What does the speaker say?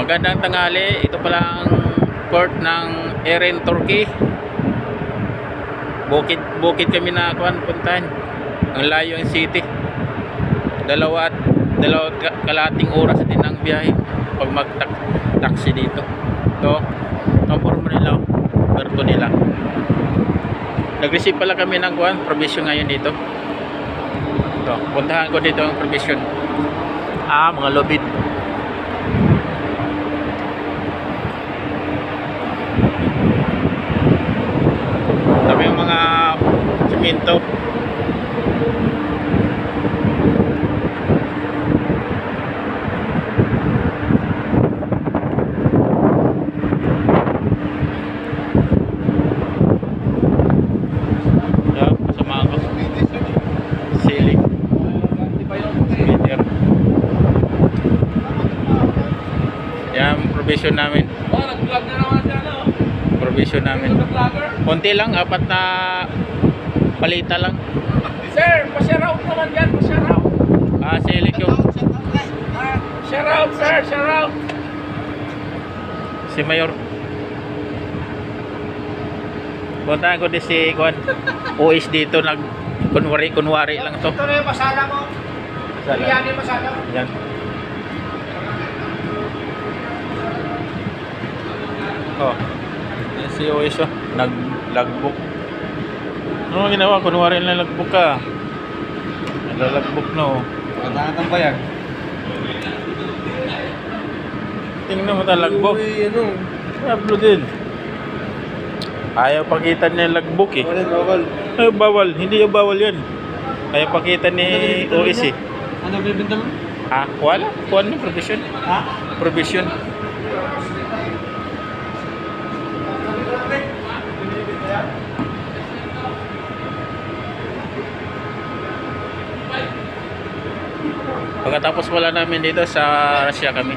Magandang tanghali. Ito pala ang port ng Eren, Turkey. Bukid kami na puntahan. Ang layo ang city. Dalawa kalahating oras din ang biyahe pag mag-taxi dito. Ito, kapor mo nila, berto nila. Nag-receive pala kami ng provision ngayon dito. Ito, puntahan ko dito ang provision. Mga lobid. Dami yung mga simento. Kasama ako. Ceiling. Meter. Yan, provision namin. Nag-vlog na naman dyan, Provision namin. Konti lang, 4 na palita lang. Sir, pa-share out naman dyan, pa-share out. Ceiling yung Share out, sir, share out. si Mayor. Puntahan ko din si OS dito, kunwari lang to. Ito na yung masala mo. Yan yung masala mo. Yan. Yan si OS nag-logbook. Ano ang ginawa? Kunwari lang logbook ka. Nag-logbook no. Matangatan ba yan? Tingnan mo ta logbook. Upload din. Ayaw pakita niya logbook eh. Bawal. Ay, bawal. Hindi yung bawal yan. Ayaw pakita ni OS eh. Ano bibinta mo? Wala. Kuha niyo provision. Provision. Pagkatapos wala namin dito sa Russia kami.